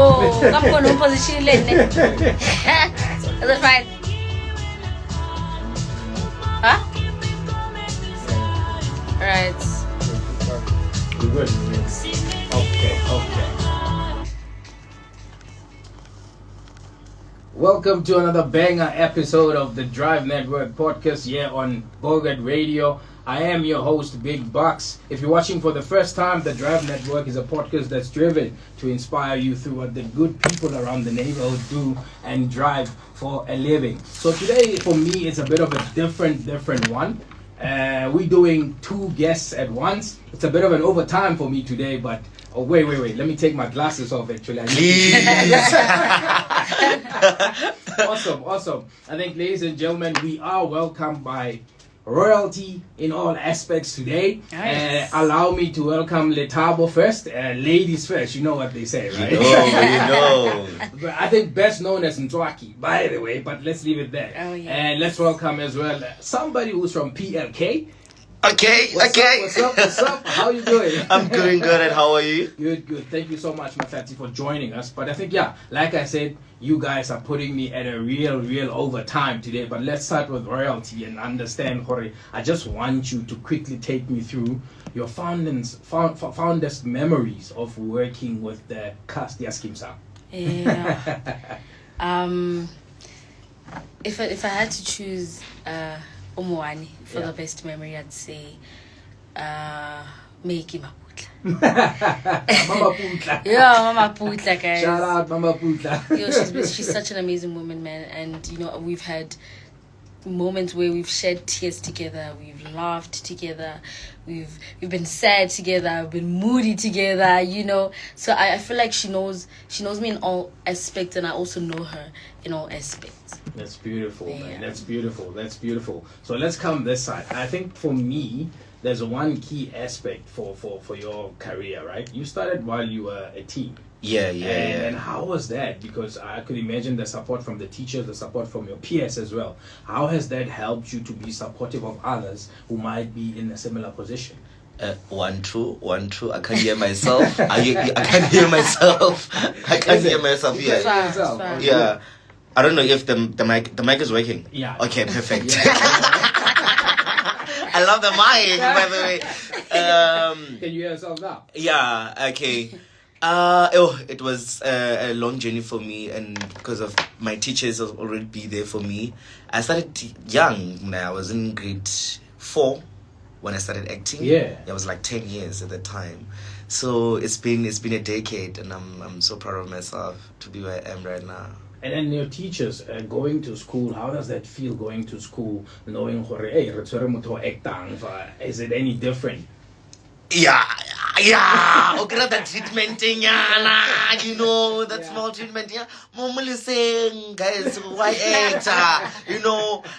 No, come on, no position. Is it fine? Huh? Right. We're good. Okay. Welcome to another banger episode of the Drive Network podcast here on Borgard Radio. I am your host, Big Bucks. If you're watching for the first time, the Drive Network is a podcast that's driven to inspire you through what the good people around the neighborhood do and drive for a living. So today, for me, it's a bit of a different one. We're doing two guests at once. It's a bit of an overtime for me today, but wait. Let me take my glasses off, actually. Awesome. I think, ladies and gentlemen, we are welcomed by royalty in all aspects today. Nice. Allow me to welcome Lethabo first. Ladies first, you know what they say, right? You know. But I think best known as Mzansi, by the way, but let's leave it there. Oh, yeah. And let's welcome as well somebody who's from PLK. Okay. What's up? How you doing? I'm doing good, and how are you? Good. Thank you so much, Mafati, for joining us. But I think, like I said, you guys are putting me at a real overtime today. But let's start with royalty and understand, Hori. I just want you to quickly take me through your fondest memories of working with the cast Yaskimsa. Yeah. If I had to choose Umwani for the best memory, I'd say Meiki Maputla. Mama Putla. Yeah, Mama Putla, guys. Shout out Mama Putla. She's such an amazing woman, man. And we've had moments where we've shed tears together, we've laughed together, we've been sad together, we've been moody together, so I feel like she knows me in all aspects, and I also know her in all aspects. That's beautiful, man. That's beautiful. So let's come this side. I think for me, there's one key aspect for your career, right? You started while you were a teen. Yeah. And how was that? Because I could imagine the support from the teachers, the support from your peers as well. How has that helped you to be supportive of others who might be in a similar position? One, two. I can't hear myself. I can't hear myself. Yeah. I don't know if the mic is working. Yeah. Okay, perfect. I love the mic, by the way. Can you hear yourself now? Yeah. Okay. It was a long journey for me, and because of my teachers already be there for me. I started young. I was in grade 4 when I started acting. Yeah. I was like 10 years at the time. So it's been a decade, and I'm so proud of myself to be where I am right now. And then your teachers going to school, how does that feel going to school, knowing, hey, is it any different? Yeah. Okay, that treatment thing, that small treatment, yeah. Normally saying, guys, why actor?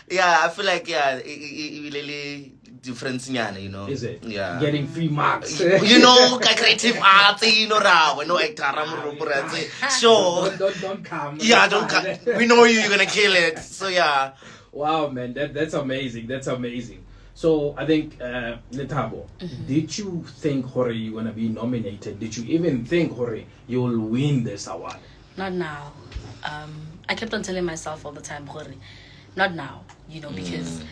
Yeah, I feel like, it really difference, Is it? Yeah. Getting free marks. Creative arts, no actor, sure. Don't come. Yeah, don't come. We know you're gonna kill it. So yeah. Wow, man, that's amazing. So I think, Lethabo, did you think, Hori, you're going to be nominated? Did you even think, Hori, you'll win this award? Not now. I kept on telling myself all the time, Hori, not now, because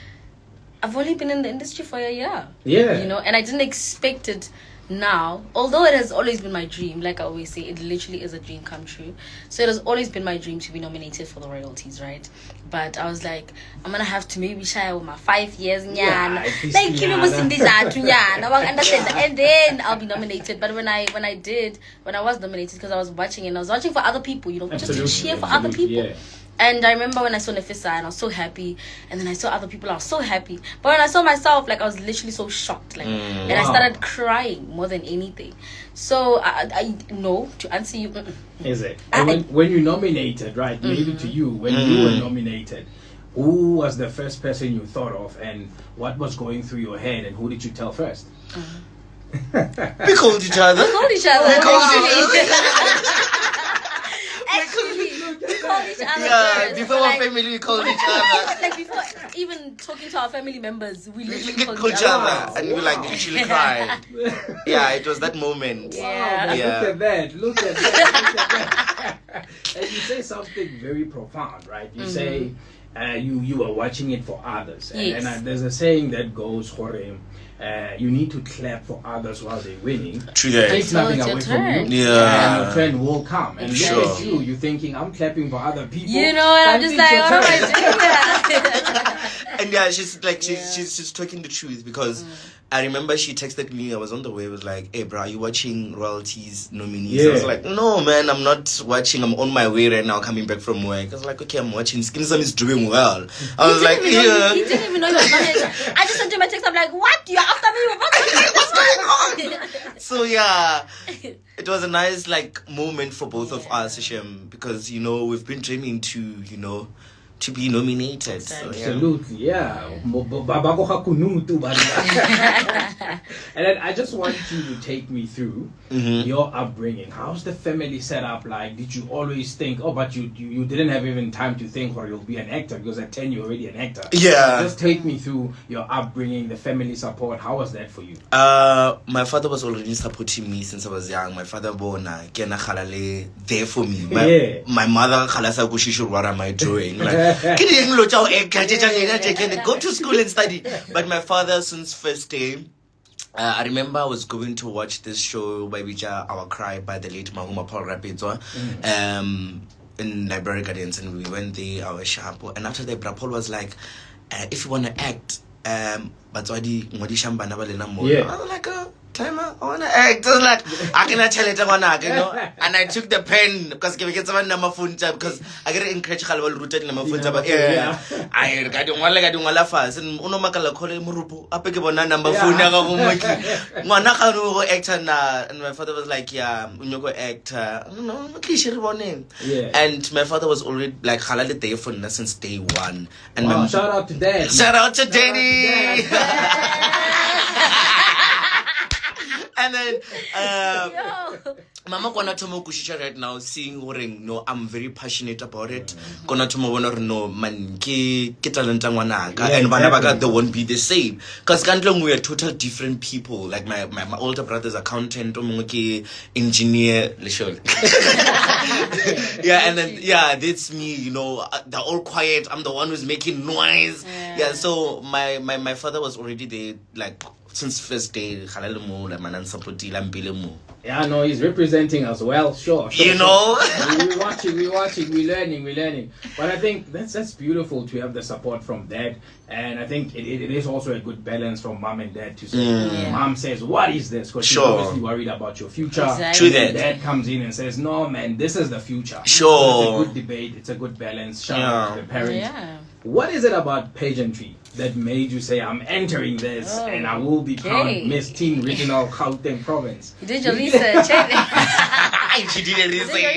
I've only been in the industry for a year. Yeah. And I didn't expect it now, although it has always been my dream. Like I always say, it literally is a dream come true. So it has always been my dream to be nominated for the royalties, right? But I was like, I'm gonna have to maybe shy with my 5 years, and then I'll be nominated. But when I was nominated, because I was watching, and I was watching for other people, just to cheer for other people. Yeah. And I remember when I saw Nefisa, and I was so happy, and then I saw other people, I was so happy. But when I saw myself, I was literally so shocked, and I started crying more than anything. So I know, to answer you, is it? When you nominated, right? Maybe to you, when you were nominated, who was the first person you thought of, and what was going through your head, and who did you tell first? We called each other. We called each other. We called each other. Actually, we called called each other Yeah, first. before So, our like, family, we called each other. like before even talking to our family members, we We literally called called each other, and we Wow. like literally cried. Yeah, it was that moment. Yeah. Wow, Yeah. look at that. Look at that. And you say something very profound, right? You say you are watching it for others. And, Yes. there's a saying that goes, Hore, you need to clap for others while they're winning. True It that. takes nothing It's your away from turn. you. Yeah. And your turn will come. And Sure. look at you. You're thinking, I'm clapping for other people. You know, and I'm just Until like, it's what your am turn. I doing here? And yeah, she's talking the truth because I remember she texted me. I was on the way. It was like, "Hey, bro, are you watching royalties nominees?" I was Yeah. like, "No, man, I'm not watching. I'm on my way right now, coming back from work." I was like, "Okay, I'm watching. Skin Sam is doing well." I was like, He "Yeah." didn't even know he was nominated. I just sent him a text. I'm like, what? You're after me? What's going on? So yeah, it was a nice like moment for both of us, Shem, because we've been dreaming to be nominated. So, yeah. Absolutely, yeah. Babako hakunutu, And then I just want you to take me through your upbringing. How's the family set up? Like, did you always think, but you didn't have even time to think, or you'll be an actor, because at 10 you're already an actor. Yeah. Just take me through your upbringing, the family support. How was that for you? My father was already supporting me since I was young. My father bona kena khalale there for me. My mother khalasa kushishur what am I doing? Like, go to school and study. But my father, since first day, I remember I was going to watch this show by Bija Our Cry by the late Mahuma Paul Rapizwa in Library Gardens, and we went there, our sharp. And after that, Bra Paul was like, if you want to act, but I was like, timer, I want to act. I was like, I cannot tell it, and I took the pen because I get encouraged rooted in but I got one fast and unomakala call murupu apeke bona number phone actor and my father was like, yeah, unyoko actor and my father was already like halale there for since day one. And wow, shout out to Dad. Shout out to Daddy. And then Mama kona tomo kushisha right now, seeing ring no, I'm very passionate about it. Kona tomo wana no man ki talenta ngwanaka and wanabaga they won't be the same. Cause kantlong we are total different people. Like my older brother's accountant, omungi engineer, yeah, and then that's me. They're all quiet. I'm the one who's making noise. Yeah, so my father was already there, like. Since first day, yeah, no, he's representing us well, sure. We're watching, we're learning. But I think that's beautiful to have the support from Dad, and I think it is also a good balance from Mom and Dad to say, Mom says, what is this? Because she's obviously worried about your future. Exactly. True that. Dad comes in and says, no, man, this is the future. Sure. It's a good debate, it's a good balance. Shout out to the parents. Yeah. What is it about pageantry that made you say, I'm entering this and I will become Miss Teen Regional Gauteng Province? You did your research, She did a research.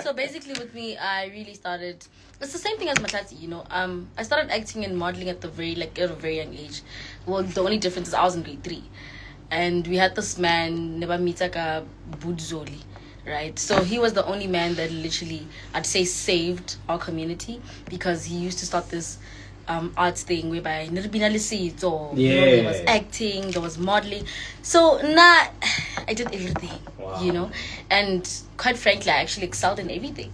So basically with me, I really started, it's the same thing as Matati, I started acting and modeling at a very young age. Well, the only difference is I was in grade 3. And we had this man, Neba Mitaka Budzoli. Right, so he was the only man that literally, I'd say, saved our community, because he used to start this arts thing whereby there was acting, there was modeling. So I did everything, wow. And quite frankly, I actually excelled in everything,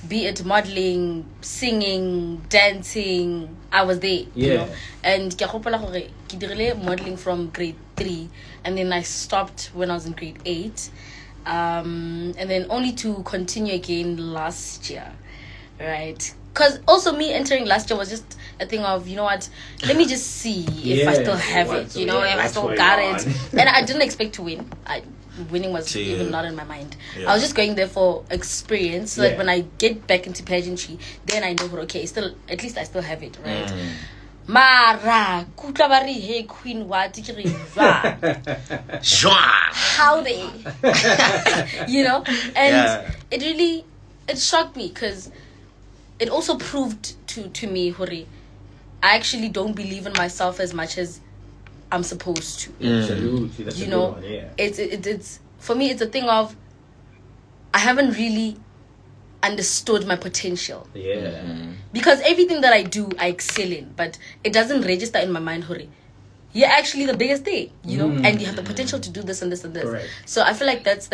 be it modeling, singing, dancing. I was there, And I did modeling from grade 3, and then I stopped when I was in grade 8. And then only to continue again last year, right? Because also me entering last year was just a thing of, let me just see if I still have it, if I still got it. And I didn't expect to win. Winning was even not in my mind. I was just going there for experience, so that when I get back into pageantry, then I know, okay, at least I still have it, right? Mara, kutabari hey queen what how they and it shocked me, because it also proved to me, Hori, I actually don't believe in myself as much as I'm supposed to. Absolutely, that's a good one, it's for me, it's a thing of I haven't really understood my potential. Yeah. Because everything that I do, I excel in, but it doesn't register in my mind, Hori. You're actually the biggest thing, you know, and you have the potential to do this and this and this. Correct. So I feel like that's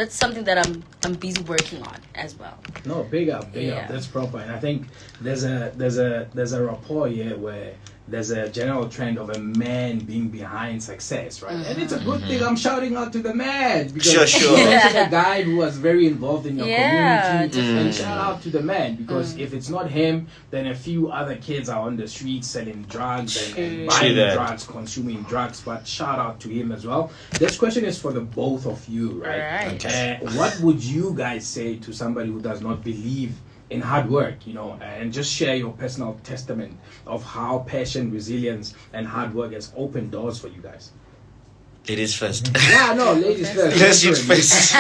something that I'm busy working on as well. No, big up. That's proper. And I think there's a rapport here where there's a general trend of a man being behind success, right? And it's a good thing. I'm shouting out to the man because Sure. you're also a guy who was very involved in your community. definitely. And shout out to the man because if it's not him, then a few other kids are on the streets selling drugs and buying drugs, consuming drugs. But shout out to him as well. This question is for the both of you, right? Right. Okay. What would you guys say to somebody who does not believe in hard work, you know, and just share your personal testament of how passion, resilience, and hard work has opened doors for you guys? Ladies first. Yeah, no, ladies first. Ladies first.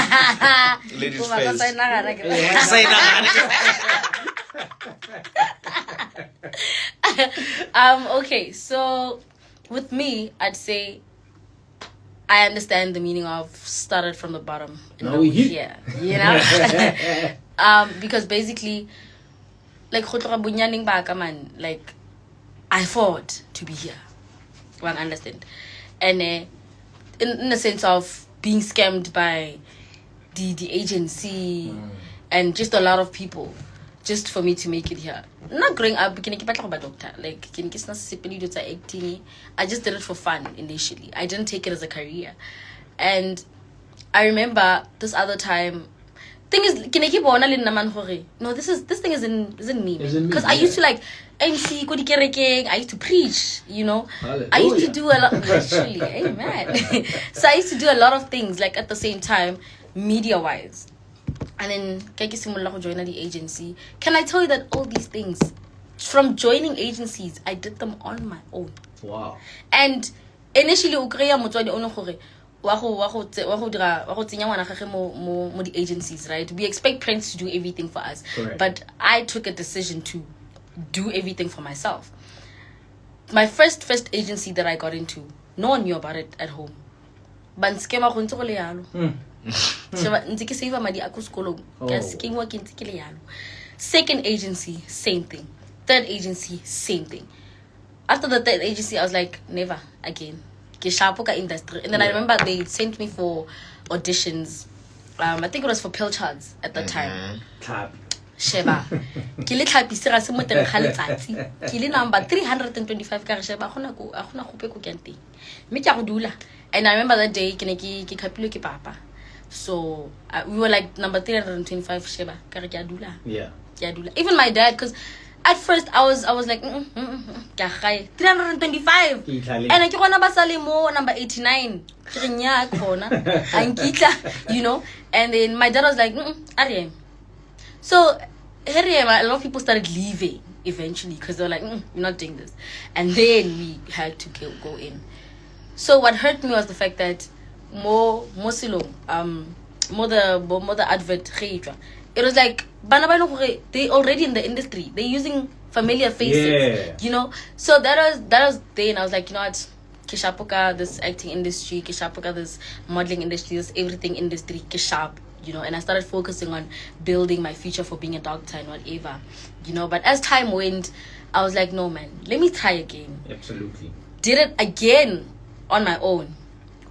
Ladies first. Say Okay, so with me, I'd say I understand the meaning of started from the bottom and now we're here, you know. Because basically, like like I fought to be here. Well, understand, and in the sense of being scammed by the agency and just a lot of people, just for me to make it here. Not growing up, doctor. Like acting. I just did it for fun initially. I didn't take it as a career, and I remember this other time. Thing is, no, this thing isn't me, because I used to like MC, I used to preach, you know. Hallelujah. I used to do a lot. Actually, amen. So I used to do a lot of things like at the same time, media wise. And then Keki Simula joined the agency. Can I tell you that all these things, from joining agencies, I did them on my own. Wow. And initially, the agencies, right? We expect parents to do everything for us. Correct. But I took a decision to do everything for myself. My first agency that I got into, no one knew about it at home. But second agency, same thing. Third agency, same thing. After the third agency, I was like, never again. Industry. And then I remember they sent me for auditions. I think it was for pill charts at that time. Sheba. Kile tlhapisira se mo teng ga letsatsi. Kile number 325 ka sheba gona go gope go kente. Me ke go dula. And I remember that day ke ne ke khapilwe ke papa. So we were like number 325 sheba ka re ke dula. Yeah. Ke dula. Even my dad, because at first I was like 325 and I kona basale mo number 89 ke nya khona ankitla, you know. And then my dad was like Ariam. So a lot of people started leaving eventually because they were like we're not doing this, and then we had to go in. So what hurt me was the fact that more the advert. It was like they already in the industry. They're using familiar faces, you know. So that was then I was like, you know what, Kishapuka, this acting industry, Kishapuka, this modeling industry, this everything industry, Kishap, you know. And I started focusing on building my future for being a doctor and whatever, you know. But as time went, I was like, no man, let me try again. Absolutely. Did it again on my own.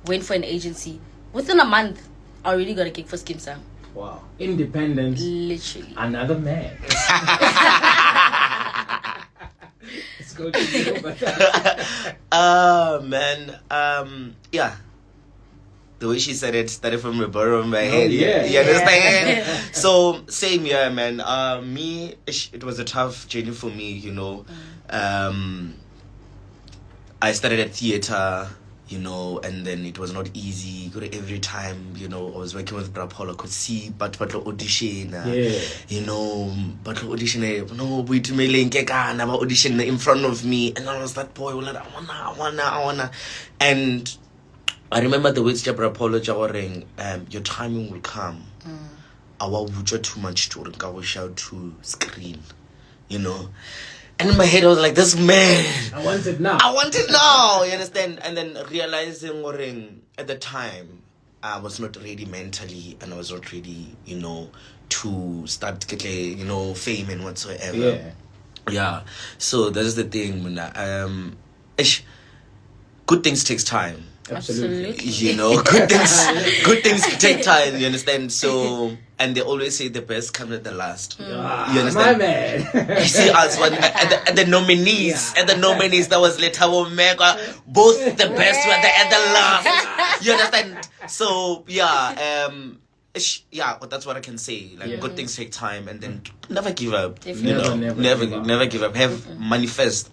Went for an agency. Within a month, I already got a gig for Skim Sam. Wow. Independence. Literally. Another man. Let's go to you. Man. Yeah. The way she said it started from the bottom of my head. Yeah. You understand? So, same year, man. It was a tough journey for me, you know. I started at theater, you know, and then it was not easy. Every time, you know, I was working with Brapolo, could see but audition, you know, but audition, no, we to me audition in front of me, and I was that boy, like, I wanna, and I remember the words to Brapolo Jawaring, your timing will come. I won't too much to shout to screen, you know. And in my head, I was like, this man. I want it now. I want it now. You understand? And then realizing at the time, I was not ready mentally, and I was not ready, to start getting, fame and whatsoever. Yeah. So that's the thing, good things takes time. Absolutely. Good things take time, you understand? So, and they always say the best comes at the last. You understand? My man. You see us and the nominees, that was Lethabo Mekoa, both the best were at the last. You understand? So, but that's what I can say. Like, good things take time, and then never give up. Never give up. Manifest.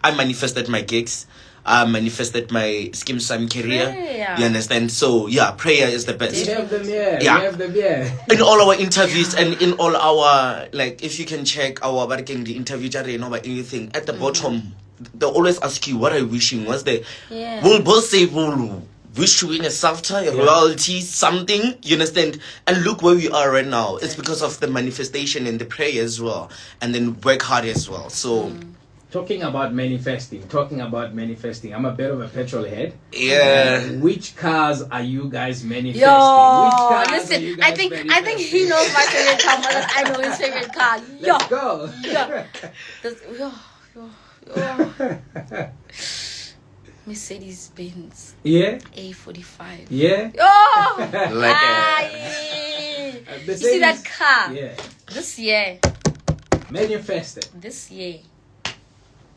I manifested my gigs. I manifested my Skim Sam career. You understand? So prayer is the best. We have them here. In all our interviews and in all our, like, if you can check our working the interview or anything at the bottom, they always ask you, what are you wishing? What's the we'll both say we'll wish to win a SAFTA, royalty, something, you understand? And look where we are right now. It's because of the manifestation and the prayer as well, and then work hard as well. So Talking about manifesting, I'm a bit of a petrol head. Yeah. Which cars are you guys manifesting? Listen, I think he knows my favorite car more than I know his favorite car. Let's go. Mercedes Benz. Yeah. A45. Yeah. You see that car? Yeah. This year. Manifested.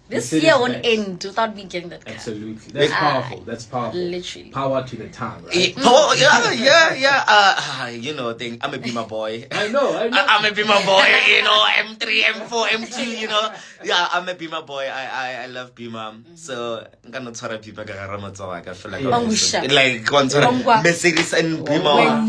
This year won't end without me getting that car. Absolutely. That's powerful. That's powerful. Literally. Power to the tongue, right? Thing. I'm a Beamer boy. I know. I'm a Beamer boy, M3, M4, M2, Yeah, I'm a Beamer boy. I love Beamer. So, I'm going to try to Beamer. I feel like Mercedes and Beamer.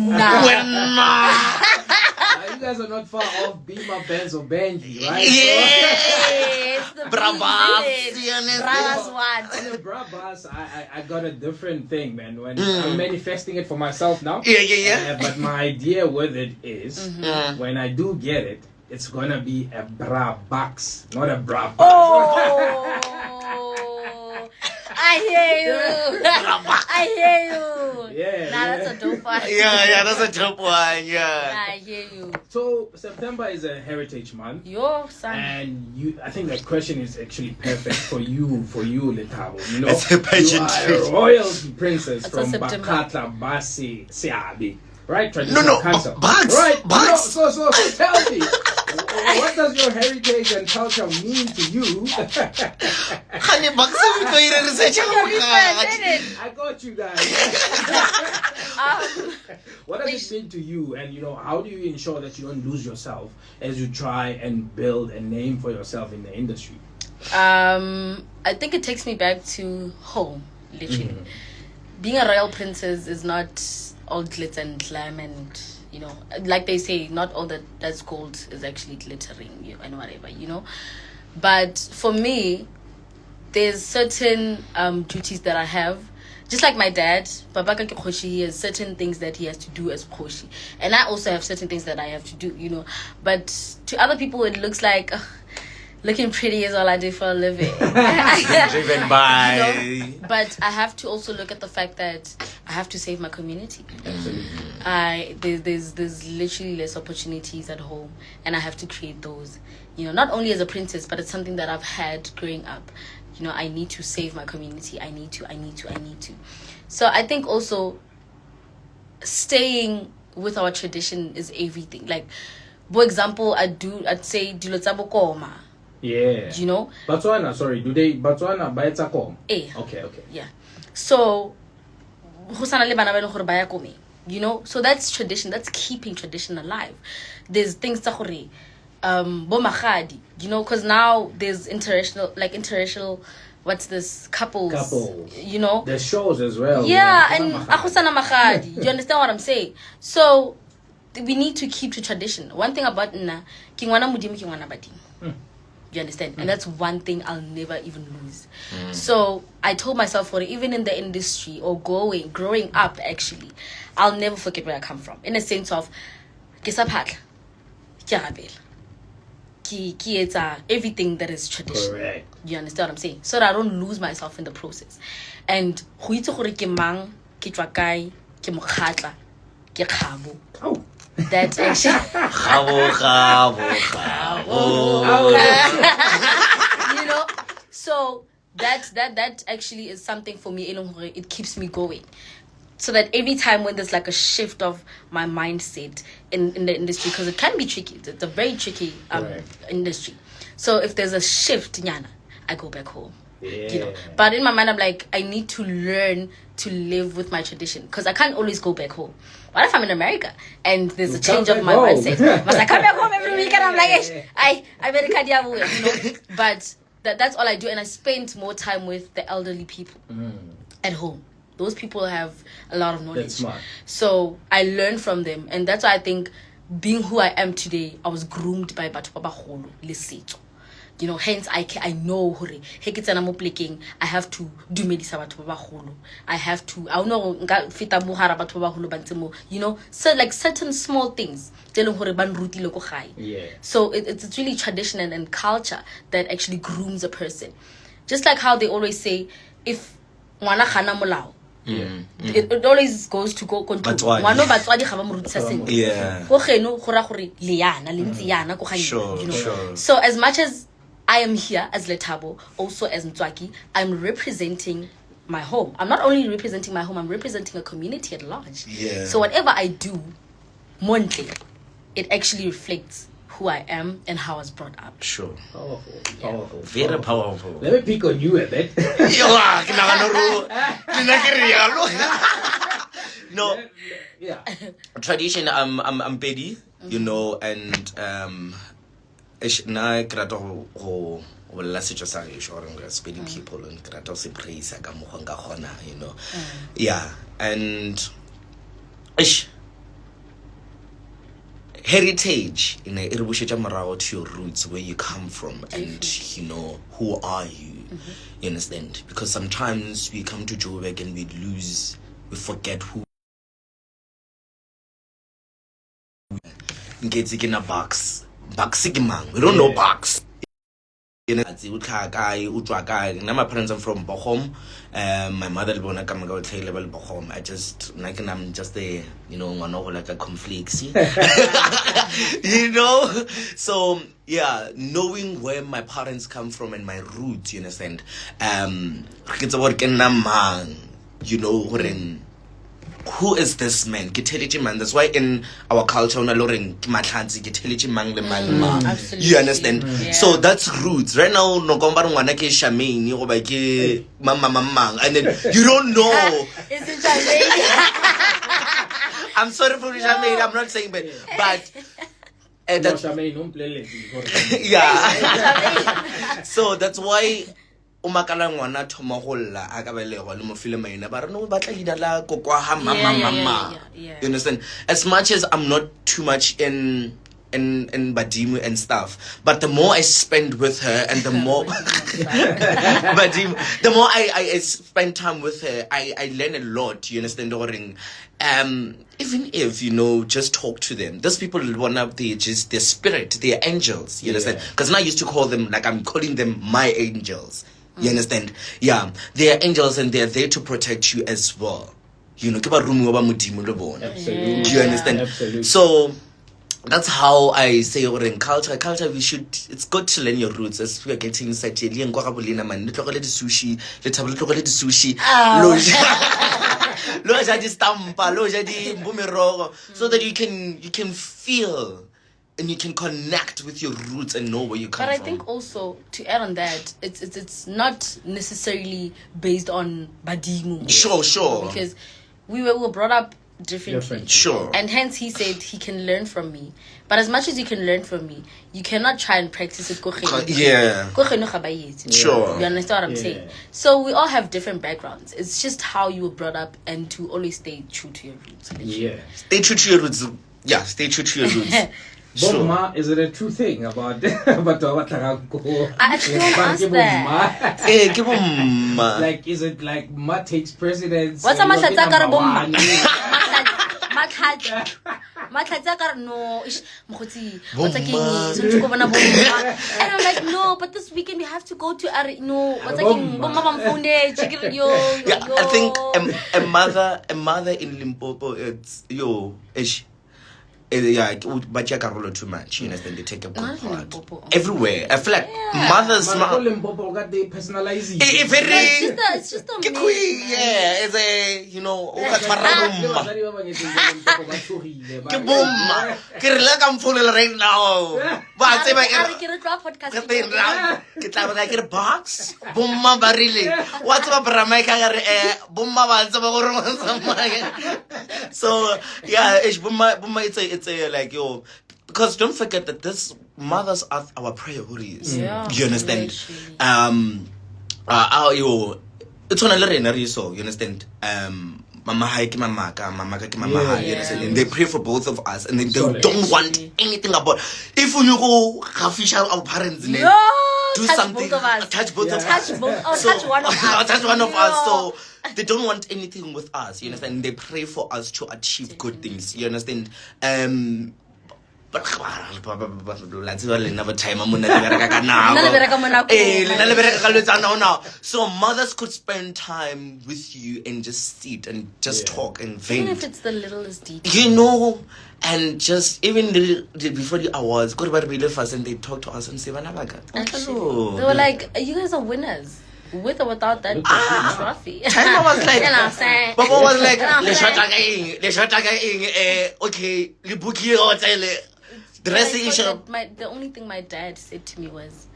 You guys are not far off Beamer, Benz, or Benji, right? Yes, the Brabus, what? On the Brabus, I got a different thing, man. When I'm manifesting it for myself now. But my idea with it is, when I do get it, it's gonna be a Brabus, not a Brabus. Oh, I hear you. Yeah. That's a dope one. That's a dope one. I hear you. So September is a heritage month. Your son. And I think that question is actually perfect for you, Lethabo. It's a pageant. You are a royalty princess That's from September. Bakata Basi Siabi. Right? Traditional council. Bugs. Right. Bugs. So tell me, what does your heritage and culture mean to you? Honey, Bugs, I got you guys. What does it mean to you? And how do you ensure that you don't lose yourself as you try and build a name for yourself in the industry? I think it takes me back to home, literally. Being a royal princess is not all glitz and glam, and like they say, not all that's gold is actually glittering, and whatever, But for me, there's certain duties that I have. Just like my dad, Babaka Kikoshi, he has certain things that he has to do as Koshi. And I also have certain things that I have to do, But to other people, it looks like looking pretty is all I do for a living. Driven by. But I have to also look at the fact that I have to save my community. There's literally less opportunities at home, and I have to create those. Not only as a princess, but it's something that I've had growing up. I need to save my community. I need to. So I think also staying with our tradition is everything. Like, for example, I'd say Lethabo Mekoa. Yeah. Botswana, sorry. Do they Botswana baetsa kom? Okay. Yeah. So so that's tradition. That's keeping tradition alive. There's things bomagadi, because now there's interracial what's this couples, there's shows as well, and akhusana magadi. You understand what I'm saying? So we need to keep to tradition. One thing about nna kingwana mudimo kingwana badimo, you understand? And that's one thing I'll never even lose. So I told myself, even in the industry or growing up, actually, I'll never forget where I come from, in a sense of everything that is traditional. Correct. You understand what I'm saying? So that I don't lose myself in the process. And ke mokhatla ke khabo. Oh. That actually you know, so that actually is something for me. It keeps me going. So that every time when there's like a shift of my mindset in the industry, because it can be tricky, it's a very tricky industry. So if there's a shift, nyana, I go back home. Yeah. You know, but in my mind I'm like, I need to learn to live with my tradition, because I can't always go back home. What if I'm in America and there's a change of my mindset? Must I come back home every weekend? I'm like, I better cut you know. But that's all I do, and I spend more time with the elderly people at home. Those people have a lot of knowledge. That's smart. So I learn from them, and that's why I think being who I am today, I was groomed by batho ba bagolo le setso. You know, hence I know hore he ke tsena mo plekeng, I have to dumedisa batho ba bagolo. I don't know nka feta mo hara batho ba bagolo ba ntse mo, you know, so like certain small things telling hore ban rutile ko gae. Yeah. So it's really tradition and culture that actually grooms a person. Just like how they always say, if ngwana khana molao, it always goes to go control. Yeah. Sure. So as much as I am here as Lethabo, also as Mzwaki, I'm representing my home. I'm not only representing my home, I'm representing a community at large. Yeah. So whatever I do, monthly, it actually reflects who I am and how I was brought up. Sure. Powerful. Very powerful. Let me pick on you a bit. No. Yeah. Tradition, I'm Betty, you know, and na ke rata go la setso sa gešo gore re spedi people and ke rata go se praise ka mokgwa nka gona, you know. Yeah, and heritage, you know, it bushetša morago to your roots, where you come from, and you know, who are you. You understand? Because sometimes we come to Joburg and we forget who ngetse ke na box ke mang, we don't know box. You know, my parents are from Bochum. My mother born at Kamagao level Bochum. I'm just there, you know, one over like a conflict. You know? So yeah, knowing where my parents come from and my roots, you understand? It's about you know, who is this man? Man. That's why in our culture, you understand? Yeah. So that's roots. Right now, no mama, and then you don't know. Isn't that I'm sorry for Charmaine, I'm not saying but that's, yeah. So that's why umakala ngwana thoma go lla a ka belego le mo file maina ba re no batla ina la kokwa ha mama. You understand? As much as I'm not too much in Badimu and stuff, but the more I spend with her and the more Badimu, the more I spend time with her, I learn a lot, you understand? Even if, you know, just talk to them, those people one up there, just their spirit, they're angels, you understand? Because now I used to call them, like I'm calling them my angels. You understand? Yeah, they are angels and they are there to protect you as well. You know, absolutely. Do you understand? Absolutely. So that's how I say in culture, it's good to learn your roots as we are getting inside here. Sushi, so that you can feel and you can connect with your roots and know where you come from. But I think also, to add on that, it's not necessarily based on Badimu. Sure. Because we were brought up differently. Sure. And hence he said he can learn from me. But as much as you can learn from me, you cannot try and practice it. Yeah. Sure. You understand what I'm saying? So we all have different backgrounds. It's just how you were brought up and to always stay true to your roots. Yeah. Stay true to your roots. Yeah, stay true to your roots. Sure. Is it a true thing about I actually want to ask that. Like, is it like Ma takes precedence? What's a No, and I'm like, no, but this weekend we have to go to I think a mother in Limpopo, it's too much, you understand? They take a good part everywhere. I feel like mothers Limpopo got they personalize it. it's just a queen, it's a I'm full right now. But I get a box. Bumma barili. What's up, Rameka? Bumma so yeah, it's a like yo, because don't forget that this mothers are our priorities. Yeah, you understand? It's on a little so you understand? Mama haiki mama kaki mama hai, you understand? And they pray for both of us, and they don't want anything about. If you go official our parents, do something, touch both of us, touch one of us. So they don't want anything with us, you understand? They pray for us to achieve good things, you understand? But so mothers could spend time with you and just sit and just talk and vent. Even if it's the littlest detail. You know, and just even before the awards, go to really fast and they talk to us and say, hello. They were like, you guys are winners. With or without that trophy. China was like, Baba was like, okay, the only thing my dad said to me was,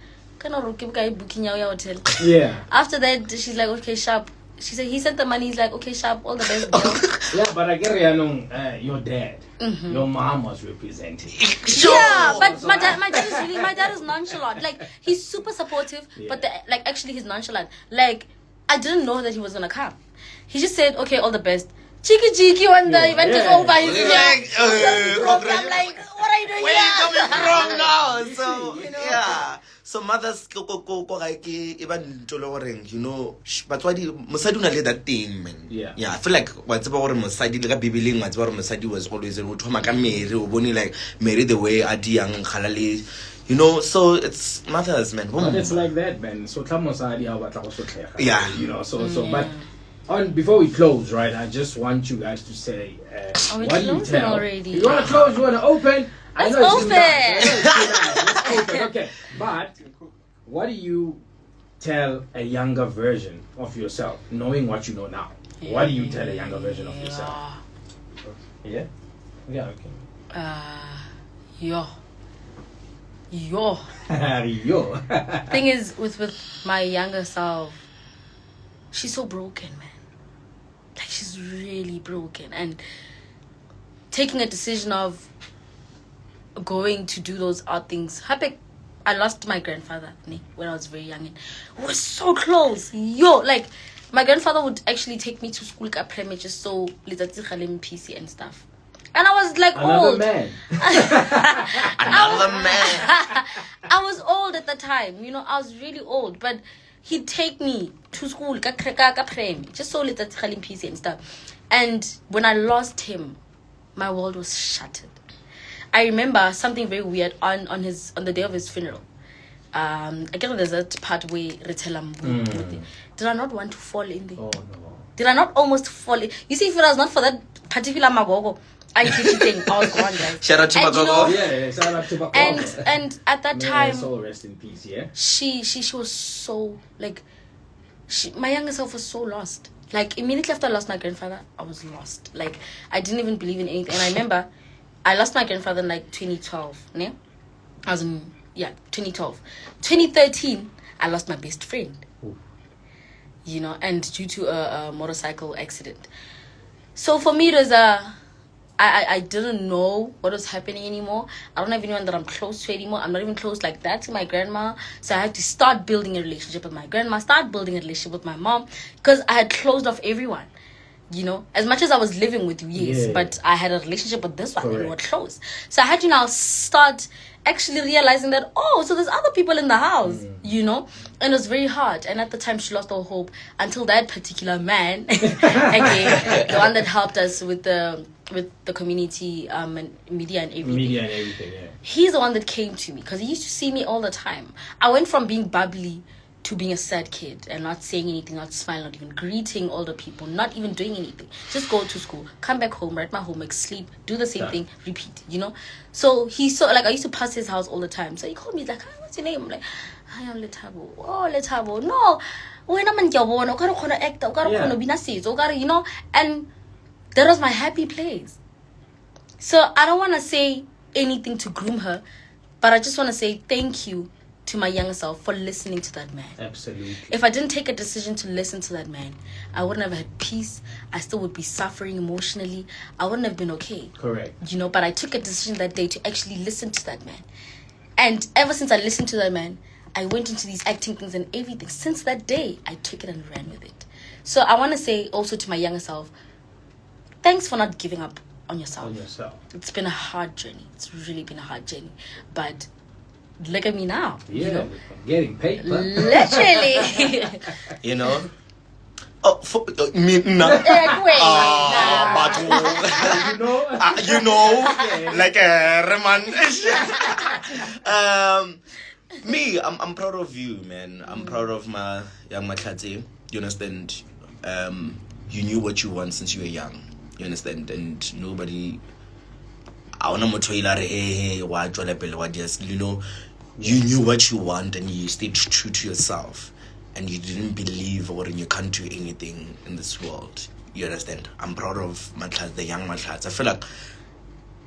yeah. After that, she's like, okay, sharp. She said, he sent the money. He's like, okay, sharp, all the best, girl. Yeah, but I get your dad, your mom was representing. Sure. Yeah, but my dad is nonchalant. Like, he's super supportive, but actually he's nonchalant. Like, I didn't know that he was gonna come. He just said, okay, all the best. Cheeky when the event is over, he's like, I'm like, what are you doing here? Where are you coming from now? So, you know? yeah. So mothers go even you know, but why Mosadi una let that thing, man. Yeah. I feel like what's about Mosadi like Bibiling, what's about Mosadi was always a Tomaka Mary or Bonnie like Mary the way Adi young Halali. You know, so it's mothers, man. But it's like that, man. So yeah. You know, but before we close, right, I just want you guys to say what do you tell? Already? You want to close, you want to open? Let's open. Let's open. Okay, but what do you tell a younger version of yourself, knowing what you know now? What do you tell a younger version of yourself? Yeah? Yeah, okay. Yo. Thing is, with my younger self, she's so broken, man. Like, she's really broken. And taking a decision of going to do those odd things. I lost my grandfather when I was very young. And we were so close. Like, my grandfather would actually take me to school just so PC and stuff. And I was like Another old. Man. Another man. I was old at the time. You know, I was really old. But he'd take me to school just so PC and stuff. And when I lost him, my world was shattered. I remember something very weird on the day of his funeral. I guess there's that part where did I not want to fall in there? Oh no. Did I not almost fall in? You see, if it was not for that particular Magogo, I was gone, guys. Shout out to Magogo. Shout out to Magogo. And at that time, soul rest in peace, yeah. She was so like, my younger self was so lost. Like, immediately after I lost my grandfather, I was lost. Like, I didn't even believe in anything. And I remember I lost my grandfather in like 2012. I was in 2012. 2013, I lost my best friend. Ooh. You know, and due to a motorcycle accident. So for me, it was I didn't know what was happening anymore. I don't have anyone that I'm close to anymore. I'm not even close like that to my grandma. So I had to start building a relationship with my grandma, start building a relationship with my mom, because I had closed off everyone. You know, as much as I was living with you, yes, but I had a relationship with this one and we were close. So I had to now start actually realizing that, so there's other people in the house. you know, and it was very hard. And at the time, she lost all hope until that particular man, again, the one that helped us with the community and media and everything. Yeah. He's the one that came to me because he used to see me all the time. I went from being bubbly to being a sad kid and not saying anything, not smiling, not even greeting older people, not even doing anything. Just go to school, come back home, write my homework, sleep, do the same thing, repeat, you know? So he saw, like, I used to pass his house all the time. So he called me, he's like, hi, what's your name? I'm like, hi, I'm Lethabo. Oh, Lethabo. No. You know? And that was my happy place. So I don't want to say anything to groom her, but I just want to say thank you to my younger self for listening to that man. Absolutely. If I didn't take a decision to listen to that man, I wouldn't have had peace. I still would be suffering emotionally. I wouldn't have been okay. Correct. You know, but I took a decision that day to actually listen to that man. And ever since I listened to that man, I went into these acting things and everything. Since that day, I took it and ran with it. So I want to say also to my younger self, thanks for not giving up on yourself. It's been a hard journey. It's really been a hard journey. But look at me now. Yeah, you know? getting paid. Literally. You know? Oh, for me, no. Wait, But you know, like a Reman. Me, I'm proud of you, man. I'm proud of my young Makati. You understand? You knew what you want since you were young. You understand? And nobody. I want to you know, you knew what you want and you stayed true to yourself. And you didn't believe or you can't do anything in this world. You understand? I'm proud of Matlats, the young Matlats. I feel like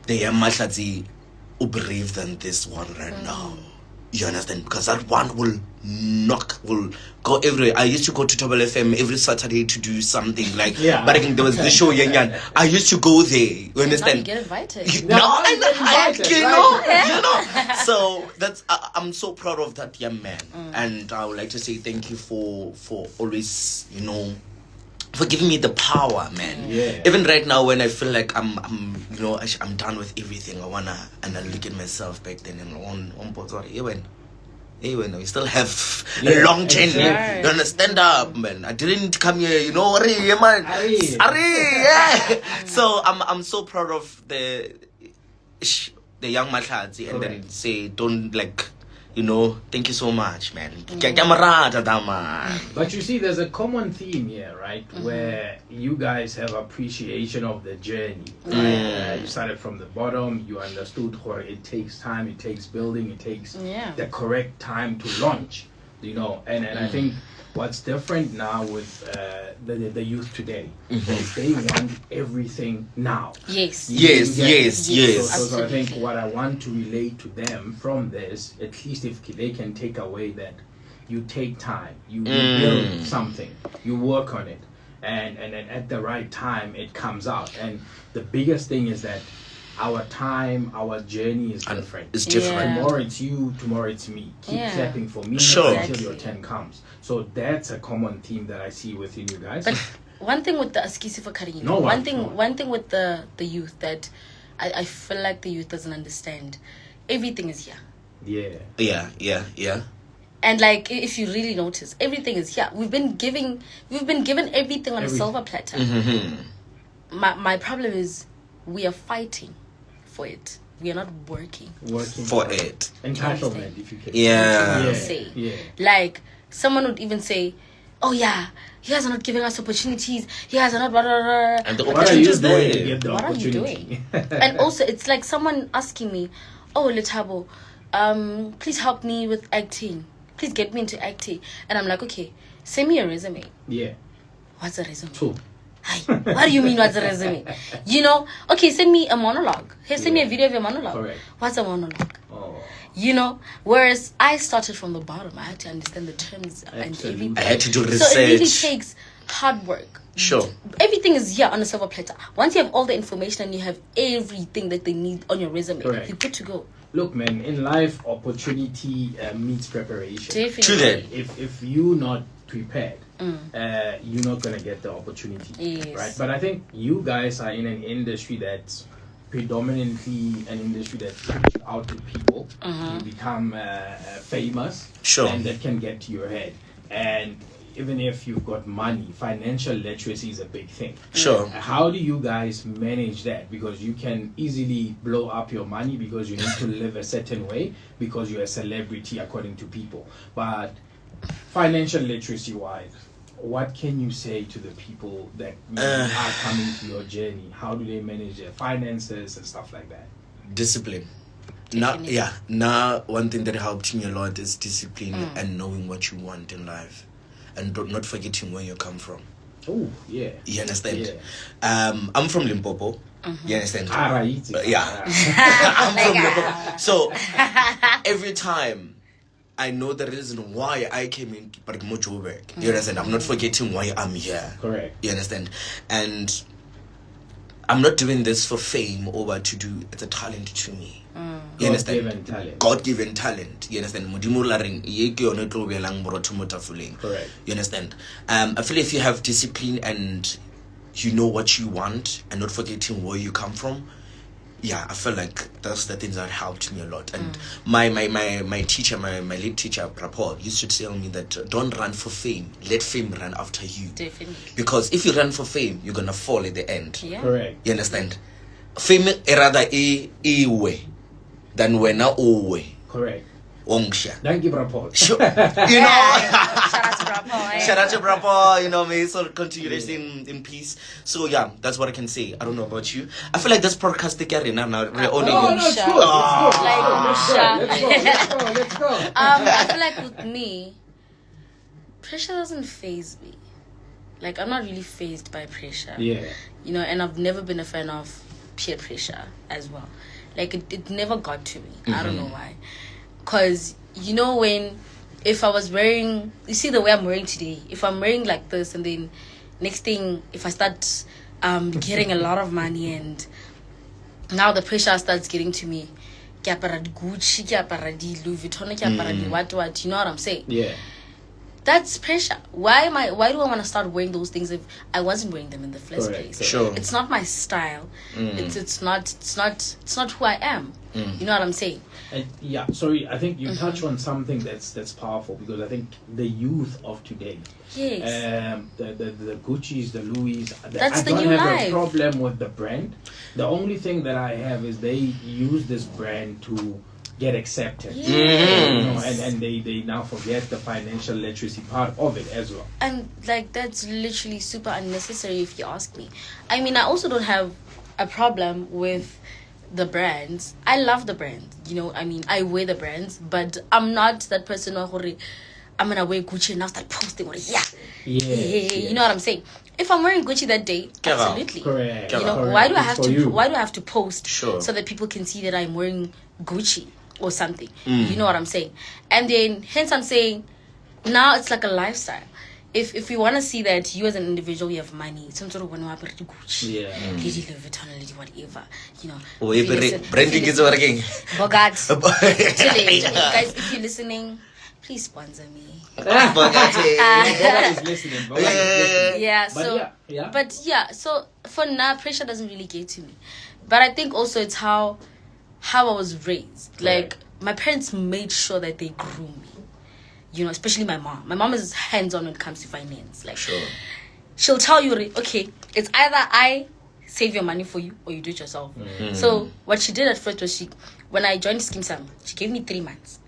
the young Matlats are brave than this one right now. You understand? Because that one will go everywhere. I used to go to Tobel FM every Saturday to do something like. Yeah. But again, there was the show Yang Yang. I used to go there. You understand? Now you get invited. You know. So that's I'm so proud of that young man, and I would like to say thank you for always, you know, for giving me the power, man. Yeah. Even right now when I feel like I'm you know, I'm done with everything, I look at myself back then and even we still have a long journey. Right. You understand up, man. I didn't come here, you know, man. Yeah. So I'm so proud of the young Matlati, and then say don't like, you know, thank you so much, man. But you see, there's a common theme here, right? Where you guys have appreciation of the journey, right? You started from the bottom. You understood how it takes time, it takes building, it takes the correct time to launch, you know. And I think what's different now with the youth today is they want everything now. Yes. So I think what I want to relate to them from this, at least if they can take away that you take time, you build something, you work on it, and then at the right time it comes out. And the biggest thing is that our time, our journey is different. It's different. Tomorrow it's you, tomorrow it's me. Keep clapping for me until your 10 comes. So that's a common theme that I see within you guys. But one thing with the Askisi for Karina, one thing with the youth that I feel like the youth doesn't understand. Everything is here. Yeah. And like, if you really notice, everything is here. We've been given everything on a silver platter. My problem is we are fighting for it. We are not working for it. Entitlement, if you can. Yeah. Like, someone would even say, oh yeah, you guys are not giving us opportunities. You guys are not blah, blah, blah. And the what are you doing to get the what opportunity? Are you doing? And also, it's like someone asking me, oh, Lethabo, please help me with acting. Please get me into acting. And I'm like, okay, send me a resume. Yeah. What's a resume? True. Hi, what do you mean what's a resume? You know, okay, send me a monologue. Here, send me a video of your monologue. Correct. What's a monologue? Oh. You know, whereas I started from the bottom. I had to understand the terms and everything. I had to do research. So it really takes hard work. Sure. Everything is here on a silver platter. Once you have all the information and you have everything that they need on your resume, correct, you're good to go. Look, man, in life, opportunity meets preparation. Definitely. If you're not prepared, you're not going to get the opportunity. Yes. Right? But I think you guys are in an industry that's predominantly an industry that puts out to people. You become famous, Sure. and that can get to your head. And even if you've got money, financial literacy is a big thing. Sure. How do you guys manage that? Because you can easily blow up your money because you need to live a certain way because you're a celebrity according to people. But financial literacy wise, what can you say to the people that are coming to your journey? How do they manage their finances and stuff like that? Discipline. Definitely. Now one thing that helped me a lot is discipline and knowing what you want in life, and not forgetting where you come from. Oh, yeah. You understand? Yeah. I'm from Limpopo. You understand? Yeah. I'm Like, from Limpopo. So every time I know the reason why I came in Joburg. You understand? I'm not forgetting why I'm here. Correct. You understand? And I'm not doing this for fame or what to do. It's a talent to me. You understand? God-given talent. God-given talent. You understand? Modimo la reng, ye ke yone tlo belang borotho mo tafoleng. Correct. You understand? I feel if you have discipline and you know what you want and not forgetting where you come from, yeah, I feel like that's the things that helped me a lot. And my teacher, my lead teacher, Rapport, used to tell me that don't run for fame. Let fame run after you. Definitely. Because if you run for fame, you're gonna fall at the end. Yeah. Correct. You understand? Fame rather a way than when a way. Correct. Wongsha. Thank you, Rapport. Sure. You know. Shout out to Bravo. Shout out to Bravo, you know, may so continue in peace. So yeah, that's what I can say. I don't know about you. I feel like this podcast again now we're only No, it's good. Let's go. I feel like with me, pressure doesn't faze me. Like, I'm not really fazed by pressure. Yeah. You know, and I've never been a fan of peer pressure as well. Like, it never got to me. I don't know why. Because, you know, if I was wearing, you see the way I'm wearing today, if I'm wearing like this and then next thing, if I start getting a lot of money and now the pressure starts getting to me, ke apara di Gucci, ke apara di Louis Vuitton, ke apara di what, you know what I'm saying? Yeah. That's pressure. Why do I want to start wearing those things if I wasn't wearing them in the first Correct. place? Sure. It's not my style. It's not who I am. You know what I'm saying? And yeah, sorry, I think you touch on something that's powerful because I think the youth of today, Yes. the Gucci's, the Louis, That's I the don't new have life. a problem with the brand. The only thing that I have is they use this brand to get accepted. Yes. You know, and they now forget the financial literacy part of it as well. And like that's literally super unnecessary if you ask me. I mean, I also don't have a problem with the brands. I love the brands. You know, I mean, I wear the brands, but I'm not that person who I'm gonna wear Gucci and now start posting. You know what I'm saying? If I'm wearing Gucci that day, absolutely. Correct. You know, Correct. why do I It's have for to? you. Why do I have to post Sure. so that people can see that I'm wearing Gucci or something? You know what I'm saying? And then, hence, I'm saying now it's like a lifestyle. If you want to see that you as an individual, you have money, some sort of Gucci, Yeah. Lady Louis Vuitton, Lady whatever, you know. Oh, if you listen- branding if you is working. Bogart. Chilling. Guys, if you're listening, please sponsor me. Boga is listening. Boga is listening. Yeah, But so yeah. but yeah, so for now pressure doesn't really get to me. But I think also it's how I was raised. Like my parents made sure that they grew me. You know, especially my mom. My mom is hands-on when it comes to finance. Like Sure. she'll tell you, okay, it's either I save your money for you or you do it yourself. So what she did at first was when I joined Scheme Sam, she gave me 3 months.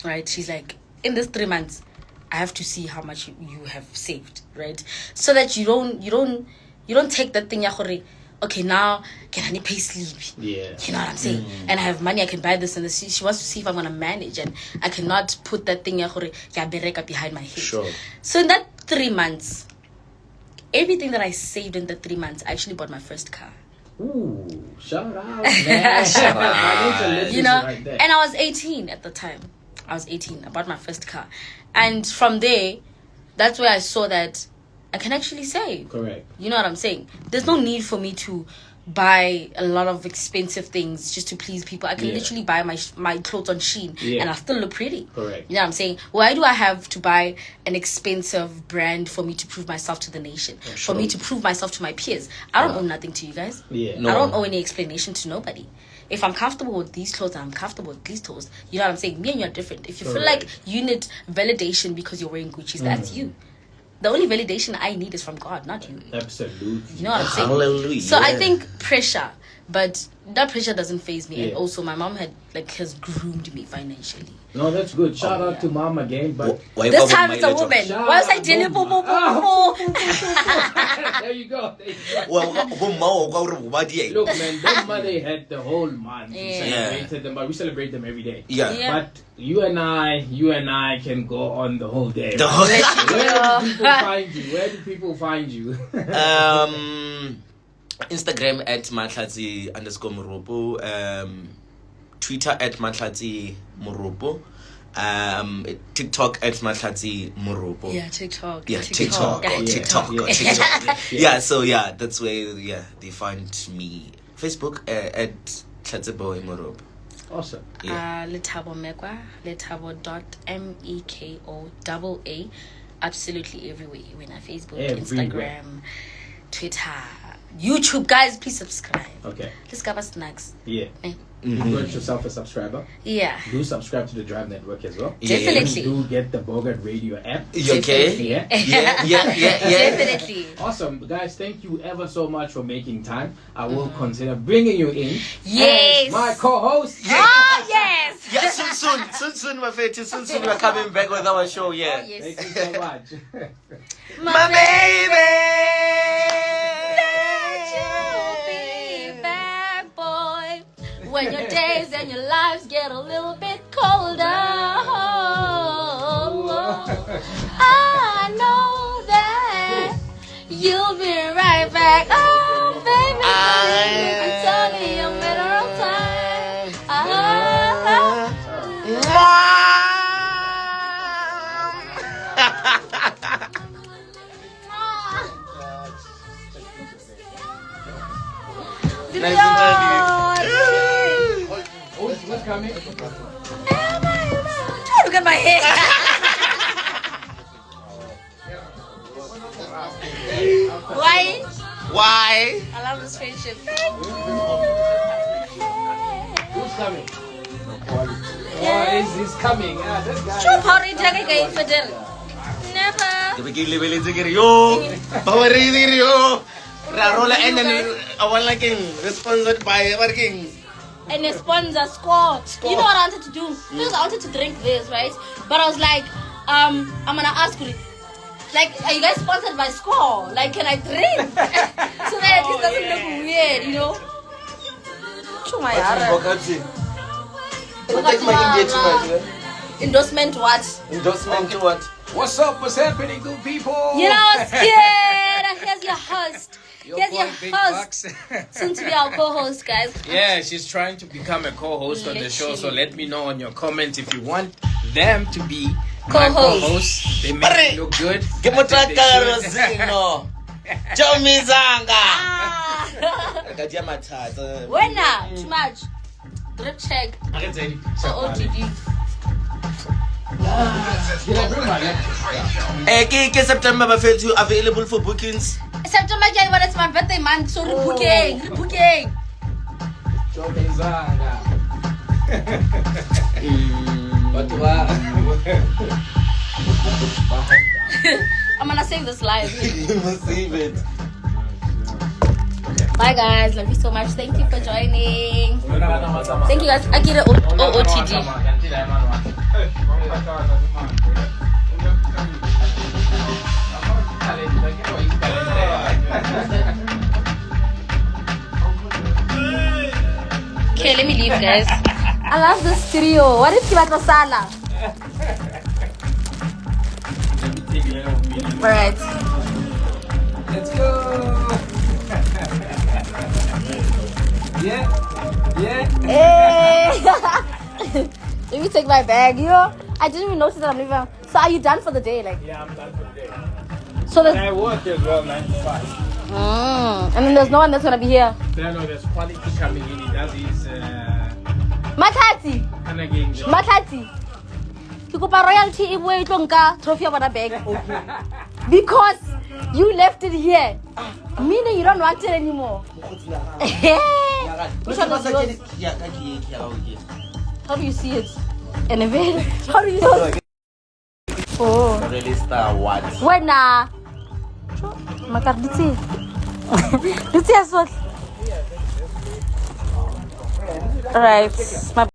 Right? She's like, in this 3 months, I have to see how much you have saved, right? So that you don't take that thing, okay, now can I pay sleep? Yeah. You know what I'm saying? And I have money, I can buy this and this. She wants to see if I'm gonna manage, and I cannot put that thing behind my head. Sure. So in that 3 months, everything that I saved in the 3 months, I actually bought my first car. Ooh, shout out, man. Shout out. You know, Right there. and I was 18 at the time. I was 18. I bought my first car, and from there, that's where I saw that I can actually save. Correct. You know what I'm saying? There's no need for me to buy a lot of expensive things just to please people. I can literally buy my clothes on Shein and I'll still look pretty. Correct. You know what I'm saying? Why do I have to buy an expensive brand for me to prove myself to the nation? For me to prove myself to my peers? I don't owe nothing to you guys. Yeah. I don't owe any explanation to nobody. If I'm comfortable with these clothes and I'm comfortable with these clothes, you know what I'm saying? Me and you are different. If you feel like you need validation because you're wearing Gucci's, that's you. The only validation I need is from God, not you. Absolutely. You know what I'm saying? Hallelujah. So I think pressure, but that pressure doesn't faze me. And also my mom has groomed me financially. No, that's good. Shout out to mom again. But this time it's a woman. Why was I telling you? There you go. Well, Look, man, them they had the whole month. We celebrated them, but we celebrate them every day. Yeah. But you and I can go on the whole day. The whole Where do people find you? Instagram at @matlatsi_moropo, Twitter at @matlatsi moropo, TikTok at @matlatsi moropo. Yeah, TikTok. TikTok. Yeah, so that's where they find me. Facebook at Lethabo Mekoa Tue. Awesome. Lethabo Mekoa, lethabo.mekoaa. Absolutely everywhere. When I Facebook, Instagram, Twitter, YouTube, guys, please subscribe. Okay. Let's give us snacks. Yeah. You got yourself a subscriber. Yeah. Do subscribe to the Drive Network as well. Definitely. Do get the Bogart Radio app. You okay? Yeah. Definitely. Awesome, guys. Thank you ever so much for making time. I will consider bringing you in. Yes. As my co-host. Oh yes. Yeah, soon, my friend. Soon, we're coming back with our show. Yeah. Oh, yes. Thank you so much. My baby. When your days and your lives get a little bit colder, I know that you'll be right back. Oh, baby, I'm telling you, mineral What's coming? Look at my hair. Why? I love this friendship. Who's coming? He's coming. This guy. Show party again for dinner. Never. Sponsored by working. And a sponsor score. You know what I wanted to do? Because I wanted to drink this, right? But I was like, I'm gonna ask you, like, are you guys sponsored by Score? Like, can I drink? So that at least doesn't look weird, you know? Show my endorsement what? Endorsement to what? What's up? What's happening, good people? You know what's good? Here's your host. Here's your Big host. Bucks. Soon to be our co-host, guys. Yeah, she's trying to become a co-host on the show. So let me know on your comments if you want them to be my co-host. They make it look good. When now? Too much. Drip check. OOTD. Did I bring my laptop? September available for bookings. September, but it's my birthday month, so we're booking. I'm gonna save this live. You must save it. Bye guys, love you so much. Thank you for joining. Thank you guys. I get it OOTD. Okay, let me leave, guys. I love this studio. What is Kibato Sala? Alright. Let's go. Yeah. Hey. Let me take my bag, yo. I didn't even notice that I'm leaving. So are you done for the day? Like, Yeah, I'm done for the day. so And there's I work as well, 9 to 5. and then there's no one that's gonna be here. No, there's quality coming in. He does his Matlati, kind of game. Matlati. Ke kopa royalty e boe tlo nka trophy ya bona bag. Because you left it here. Meaning you don't want it anymore. Which one is yours? How do you see it? In a veil? How do you see it? Oh. Really star what? When Makar dutse. Dutse as well. Alright.